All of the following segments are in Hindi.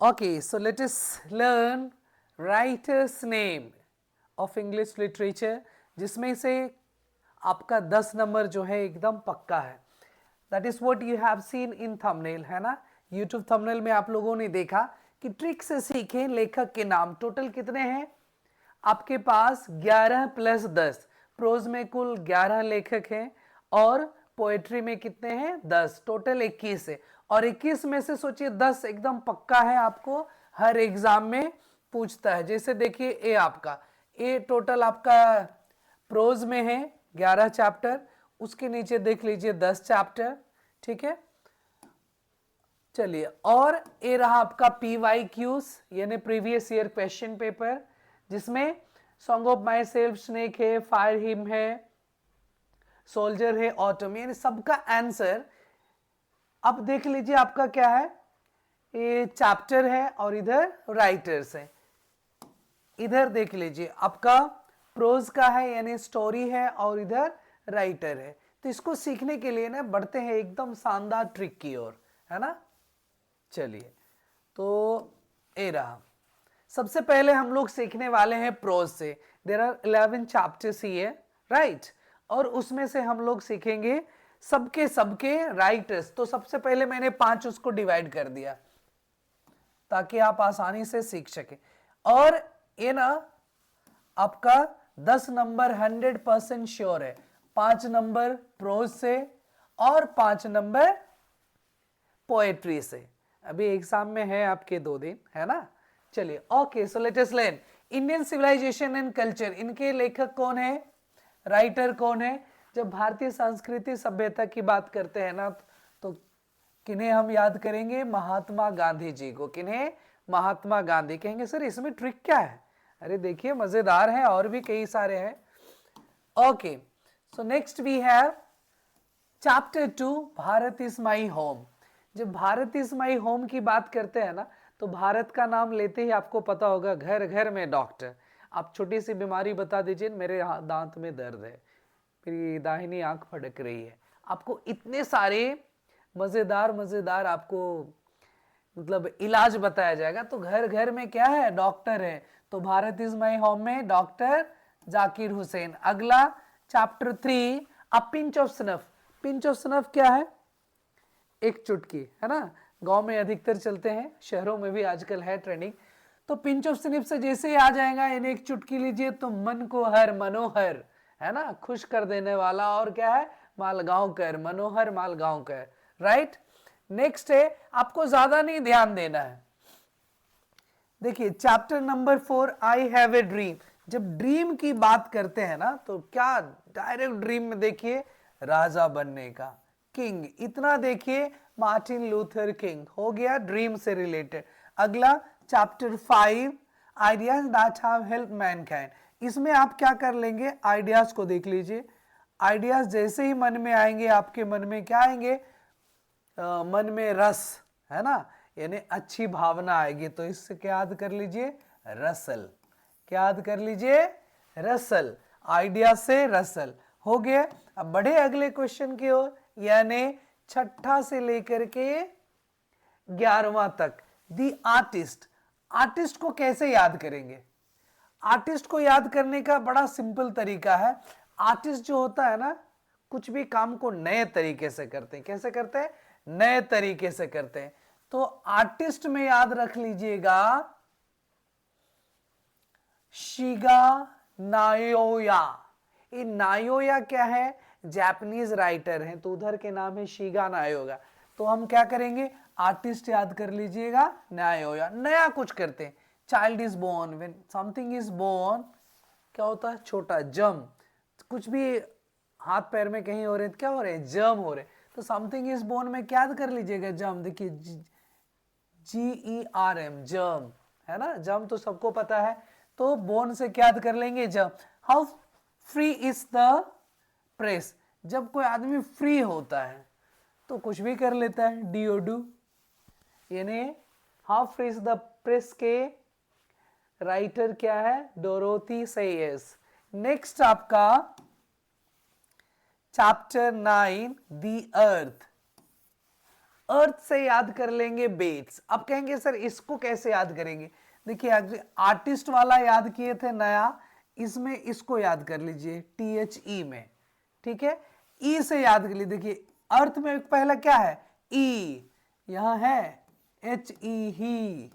Okay, so let us learn writer's name of English literature, जिसमें से आपका 10 नंबर जो है एकदम पक्का है. That is what you have seen in thumbnail, है ना. यूट्यूब थंबनेल में आप लोगों ने देखा कि ट्रिक से सीखें लेखक के नाम. टोटल कितने हैं आपके पास? 11 प्लस 10. प्रोज में कुल 11 लेखक हैं और पोएट्री में कितने हैं? 10. टोटल 21 है. और 21 में से सोचिए 10 एकदम पक्का है, आपको हर एग्जाम में पूछता है. जैसे देखिए ए आपका, ए टोटल आपका प्रोज में है 11 चैप्टर, उसके नीचे देख लीजिए 10 चैप्टर. ठीक है, चलिए. और ये रहा आपका PYQs यानी प्रीवियस ईयर क्वेश्चन पेपर, जिसमें song of my self, snake है, फायर हिम है, सोल्जर है, ऑटम, यानी सबका आंसर. अब देख लीजिए आपका क्या है, ये चैप्टर है और इधर राइटर्स है. इधर देख लीजिए आपका प्रोज का है यानी स्टोरी है और इधर राइटर है. तो इसको सीखने के लिए ना बढ़ते हैं एकदम शानदार ट्रिक की ओर, है ना. चलिए, तो ए रहा. सबसे पहले हम लोग सीखने वाले हैं प्रोज से. There are 11 chapters here, right. और उसमें से हम लोग सीखेंगे सबके राइटर्स. तो सबसे पहले मैंने 5 उसको डिवाइड कर दिया ताकि आप आसानी से सीख सके. और ये ना आपका 10 नंबर 100% श्योर है. 5 नंबर प्रोज से और 5 नंबर पोएट्री से. अभी एग्जाम में है आपके 2 दिन, है ना. चलिए, okay. So let us learn Indian civilisation and culture. इनके लेखक कौन है, राइटर कौन है? जब भारतीय संस्कृति सभ्यता की बात करते हैं ना, तो किन्हें हम याद करेंगे? महात्मा गांधी जी को. किन्हें? महात्मा गांधी. कहेंगे सर इसमें ट्रिक क्या है? अरे देखिए मजेदार है, और भी कई सारे हैं. Okay, so next we have chapter 2, Bharat is my home. जब भारत इज माई होम की बात करते हैं ना, तो भारत का नाम लेते ही आपको पता होगा घर घर में डॉक्टर. आप छोटी सी बीमारी बता दीजिए, मेरे दांत में दर्द है, मेरी दाहिनी आंख फटक रही है, आपको इतने सारे मजेदार मजेदार आपको मतलब इलाज बताया जाएगा. तो घर घर में क्या है? डॉक्टर है. तो भारत इज माई होम में डॉक्टर जाकिर हुसैन. अगला chapter 3, a pinch of snuff. Pinch of snuff क्या है? एक चुटकी, है ना. गांव में अधिकतर चलते हैं, शहरों में भी आजकल है ट्रेंडिंग. तो पिंच ऑफ स्निफ से जैसे ही आ जाएगा यानी एक चुटकी लीजिए तो मन को हर मनोहर, है ना, खुश कर देने वाला. और क्या है? मालगांव कर, मनोहर मालगांव कर, राइट. नेक्स्ट है, आपको ज्यादा नहीं ध्यान देना है. देखिए chapter number 4, I have a dream. जब ड्रीम की बात करते हैं ना, तो क्या डायरेक्ट ड्रीम में देखिए राजा बनने का, किंग. इतना देखिए मार्टिन लूथर किंग. हो गया ड्रीम से रिलेटेड. अगला chapter 5, ideas that have help Mankind. इसमें आप क्या कर लेंगे? आइडियाज को देख लीजिए. आइडियाज जैसे ही मन में आएंगे, आपके मन में क्या आएंगे? मन में रस, है ना, यानी अच्छी भावना आएगी. तो इससे क्या याद कर लीजिए? रसल. क्या याद कर लीजिए? रसल. आइडिया से रसल. हो गया. अब बढ़े अगले क्वेश्चन की ओर, यानी छठा से लेकर के 11वां तक. The artist. आर्टिस्ट को कैसे याद करेंगे? आर्टिस्ट को याद करने का बड़ा सिंपल तरीका है. आर्टिस्ट जो होता है ना, कुछ भी काम को नए तरीके से करते हैं. कैसे करते हैं? नए तरीके से करते हैं. तो आर्टिस्ट में याद रख लीजिएगा शिगा नायोया. ये नायोया क्या है? जापानीज राइटर हैं, तो उधर के नाम है शिगा नायोया. तो हम क्या करेंगे? आर्टिस्ट याद कर लीजिएगा नायोया. नया कुछ करते हैं. Child is born, when something is born क्या होता है? छोटा. जम. कुछ भी हाथ पैर में कहीं हो रहे क्या हो रहे? जम हो रहे. तो समथिंग इज बोर्न में क्या याद कर लीजिएगा? जम. देखिए GERM, जम, है ना. जम तो सबको पता है. तो बोन से क्या याद कर लेंगे? जम. How free is the press. जब कोई आदमी फ्री होता है तो कुछ भी कर लेता है. डीओडू. यानी how free is the press के राइटर क्या है? डोरोथी सेयस. नेक्स्ट आपका चैप्टर 9, दी अर्थ. अर्थ से याद कर लेंगे बेट्स। अब कहेंगे सर इसको कैसे याद करेंगे? देखिए आर्टिस्ट वाला याद किए थे नया, इसमें इसको याद कर लीजिए THE में, ठीक है, ई से याद कर लीजिए। देखिए अर्थ में पहला क्या है? ई, यहां है HE ही,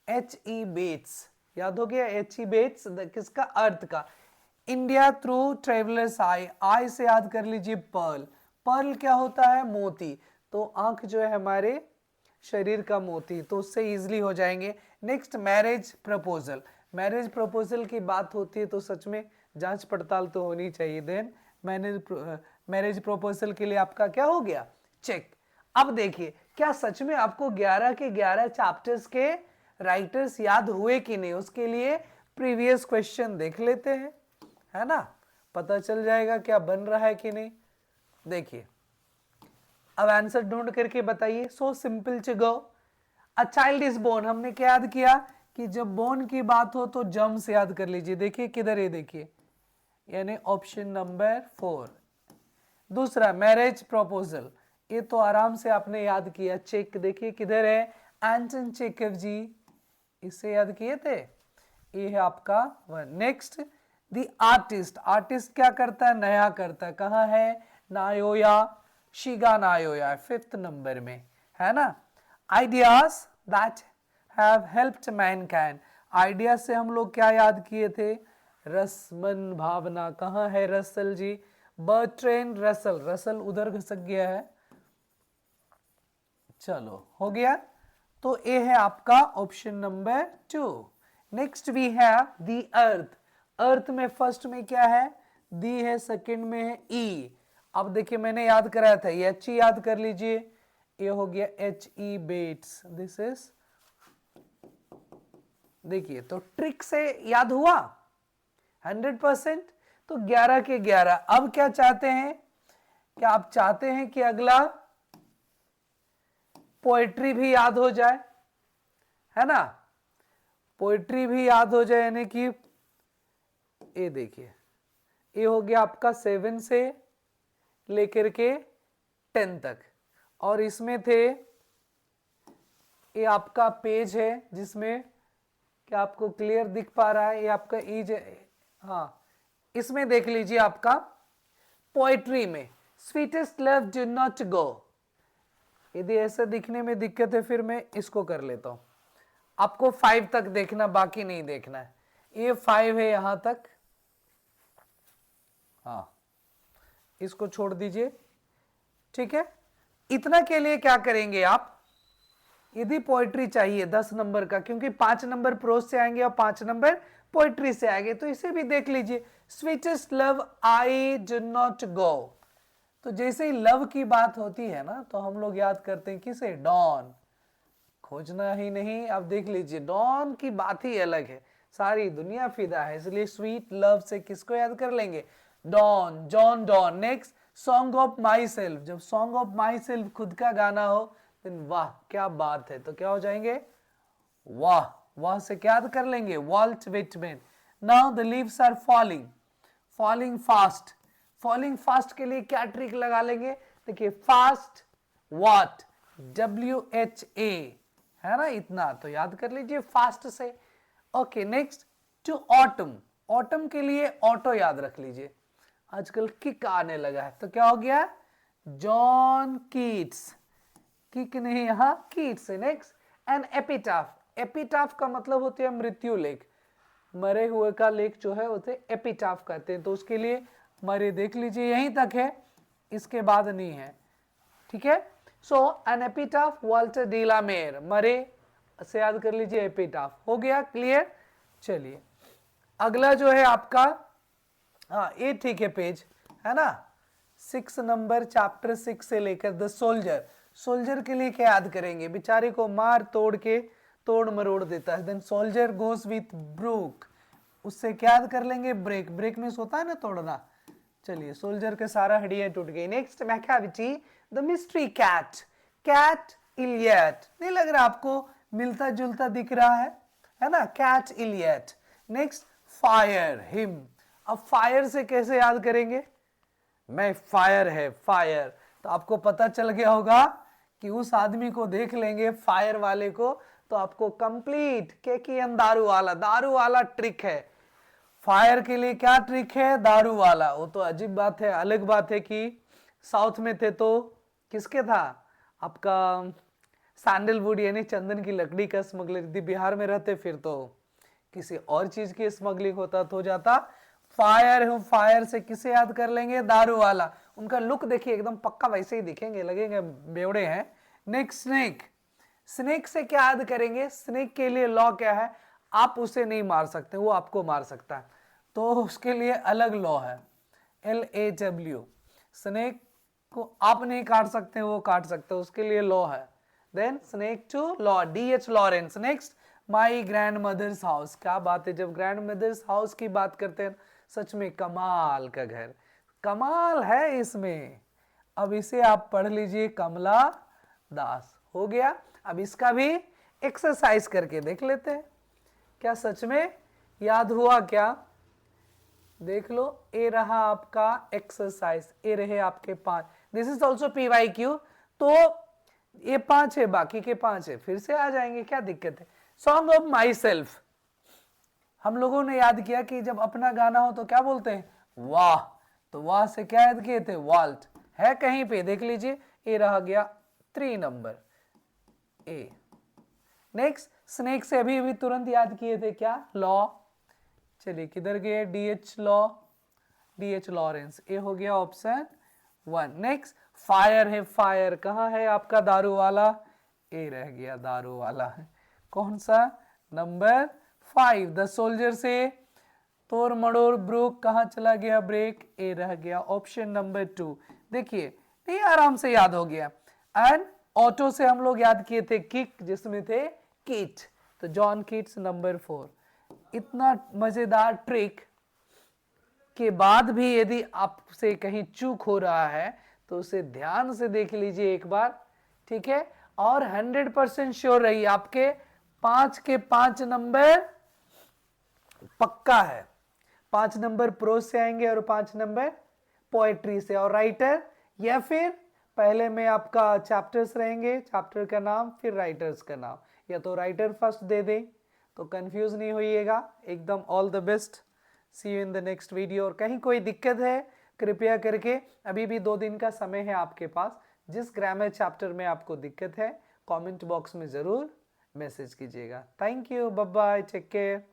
HE बेट्स, याद हो गया HE बेट्स किसका? अर्थ का। इंडिया थ्रू ट्रेवलर्स आई, आई से याद कर लीजिए पर्ल, पर्ल क्या होता है? मोती, तो आंख जो है हमारे शरीर का मोती, तो उससे इजीली हो जाएंगे। Next marriage proposal, marriage proposal की बात होती है तो सच में जांच पड़ताल तो होनी चाहिए। देन मैरिज प्रपोजल के लिए आपका क्या हो गया? चेक। अब देखिए क्या सच में आपको 11 के 11 चैप्टर्स के राइटर्स याद हुए कि नहीं, उसके लिए प्रीवियस क्वेश्चन देख लेते हैं, है ना, पता चल जाएगा क्या बन रहा है कि नहीं। देखिए अब आंसर ढूंढ करके बताइए। So simple to go. A child is born, हमने क्या याद किया कि जब बोर्न की बात हो तो जम से याद कर लीजिए। देखिए किधर है, देखिए यानी ऑप्शन नंबर 4। दूसरा मैरिज प्रपोजल, ये तो आराम से आपने याद किया, चेक देखिए किधर है? एंटन चेकव जी, इसे याद किए थे, ये है आपका 1। नेक्स्ट द आर्टिस्ट, आर्टिस्ट क्या करता है? नया करता है, कहाँ है? नायोया, शिगा नायोया 5th नंबर में, है ना। Ideas that have helped Mankind, idea से हम लोग क्या याद किए थे? रसमन भावना, कहाँ है रसल जी? बर्ट्रेंड रसल, रसल उधर घसक गया है, चलो हो गया। तो ये है आपका option number 2। Next we have the earth, earth में फर्स्ट में क्या है? दी है, सेकंड में है ई। अब देखिए मैंने याद कराया था, ये HE याद कर लीजिए, ये हो गया HE बेट्स, दिस इज, देखिए तो ट्रिक से याद हुआ 100%। तो 11 के 11। अब क्या चाहते हैं? क्या आप चाहते हैं कि अगला पोएट्री भी याद हो जाए, है ना, पोएट्री भी याद हो जाए, यानी कि ये देखिए ये हो गया आपका 7 से लेकर के 10 तक, और इसमें थे, ये आपका पेज है जिसमें क्या आपको क्लियर दिख पा रहा है? ये आपका ईज, हाँ, इसमें देख लीजिए आपका पोएट्री में sweetest love do not go, यदि ऐसा दिखने में दिक्कत है फिर मैं इसको कर लेता हूं। आपको 5 तक देखना, बाकी नहीं देखना है। ये 5 है यहां तक, हाँ इसको छोड़ दीजिए, ठीक है। इतना के लिए क्या करेंगे आप? यदि पोएट्री चाहिए 10 नंबर का, क्योंकि 5 नंबर प्रोज से आएंगे और 5 नंबर पोएट्री से आएंगे, तो इसे भी देख लीजिए। Sweetest love I do not go, तो जैसे ही लव की बात होती है ना तो हम लोग याद करते हैं किसे? डॉन, खोजना ही नहीं। अब देख लीजिए डॉन की बात ही अलग है, सारी दुनिया फिदा है, इसलिए स्वीट लव से किसको याद कर लेंगे? Donne, John Donne. Next song of myself, जब सॉन्ग ऑफ माई सेल्फ खुद का गाना हो, देन वाह क्या बात है, तो क्या हो जाएंगे? वाह, वाह से क्या याद कर लेंगे? Walt Whitman. Now the leaves are falling, falling fast, falling fast के लिए क्या ट्रिक लगा लेंगे? देखिए फास्ट व्हाट, WHA, है ना, इतना तो याद कर लीजिए फास्ट से। Okay next to autumn, autumn के लिए ऑटो याद रख लीजिए, आजकल किक आने लगा है, तो क्या हो गया? जॉन कीट्स, किक नहीं यहां कीट्स है। नेक्स्ट एन एपिटाफ, एपिटाफ का मतलब होती है मृत्यु लेख, मरे हुए का लेख जो है उसे एपिटाफ कहते हैं, तो उसके लिए मरे देख लीजिए यहीं तक है, इसके बाद नहीं है, ठीक है। So an epitaph Walter de la Mare, मरे से याद कर लीजिए एपिटाफ, हो गया क्लियर। चलिए अगला जो है आपका, हाँ ये ठीक है पेज, है ना, 6 नंबर चैप्टर 6 से लेकर द सोल्जर, सोल्जर के लिए क्या याद करेंगे? बेचारे को मार तोड़ के तोड़ मरोड़ देता है, then soldier goes with Brooke, उससे क्या याद कर लेंगे? ब्रेक, ब्रेक में होता है ना तोड़ना। चलिए सोल्जर के सारा हड्डियां टूट गई। Next Macavity the mystery cat, cat Eliot, नहीं लग रहा आपको मिलता जुलता दिख रहा है ना, cat Eliot. Next fire hymn, अब फायर से कैसे याद करेंगे? मैं फायर है फायर, तो आपको पता चल गया होगा कि उस आदमी को देख लेंगे फायर वाले को तो आपको कंप्लीट केकेएन दारू वाला ट्रिक है। फायर के लिए क्या ट्रिक है? दारू वाला। वो तो अजीब बात है, अलग बात है कि साउथ में थे तो किसके था? आपका सैंडलवुड यानी चंदन की लकड़ी का स्मगलिंग थी। बिहार में रहते फिर तो किसी और चीज की स्मगलिंग होता तो जाता फायर। हूं फायर से किसे याद कर लेंगे? दारू वाला। उनका लुक देखिए एकदम पक्का वैसे ही दिखेंगे, लगेंगे बेवड़े हैं। Next snake. स्नेक से क्या याद करेंगे? स्नेक के लिए लॉ क्या है? आप उसे नहीं मार सकते, वो आपको मार सकता है, तो उसके लिए अलग लॉ है, LAW। स्नेक को आप नहीं काट सकते, वो काट सकते, उसके लिए लॉ है। Then snake to law, DH Lawrence. Next my grandmother's house. क्या बात है, जब ग्रैंड मदर्स हाउस की बात करते हैं सच में कमाल का घर, कमाल है इसमें। अब इसे आप पढ़ लीजिए, कमला दास। हो गया। अब इसका भी एक्सरसाइज करके देख लेते हैं, क्या सच में याद हुआ क्या? देख लो, ए रहा आपका एक्सरसाइज, ए रहे आपके 5। This is also PYQ। तो ये 5 है, बाकी के 5 है, फिर से आ जाएंगे, क्या दिक्कत है? Song of my self. हम लोगों ने याद किया कि जब अपना गाना हो तो क्या बोलते हैं? वाह। तो वाह से क्या याद किए थे? वाल्ट। है कहीं पे, देख लीजिए, ए रह गया 3 नंबर, ए। नेक्स्ट स्नेक से अभी अभी तुरंत याद किए थे क्या? लॉ। चलिए किधर गए? DH Law, DH Lawrence. ए हो गया ऑप्शन 1। नेक्स्ट फायर है, फायर कहाँ है आपका? दारू वाला, ए रह गया दारू वाला है। कौन सा? नंबर 5। द सोल्जर से तोड़ मड़ोड़ ब्रूक कहाँ चला गया? ब्रेक, ए रह गया ऑप्शन नंबर 2। देखिए नहीं, आराम से याद हो गया। एंड ऑटो से हम लोग याद किए थे किक, जिसमें थे कीट, तो जॉन कीट्स नंबर 4। इतना मजेदार ट्रिक के बाद भी यदि आपसे कहीं चूक हो रहा है तो उसे ध्यान से देख लीजिए एक बार, ठीक है? और 100% श्योर रहिए, आपके 5 के 5 नंबर पक्का है। 5 नंबर प्रोज से आएंगे और 5 नंबर पोएट्री से और राइटर, या फिर पहले में आपका चैप्टर्स रहेंगे, चैप्टर का नाम फिर राइटर्स का नाम, या तो राइटर फर्स्ट दे दें, तो कंफ्यूज नहीं होइएगा एकदम। All the best, see you in the next video. और कहीं कोई दिक्कत है कृपया करके, अभी भी 2 दिन का समय है आपके पास, जिस ग्रामर चैप्टर में आपको दिक्कत है कमेंट बॉक्स में ज़रूर मैसेज कीजिएगा। Thank you, bye bye, take care.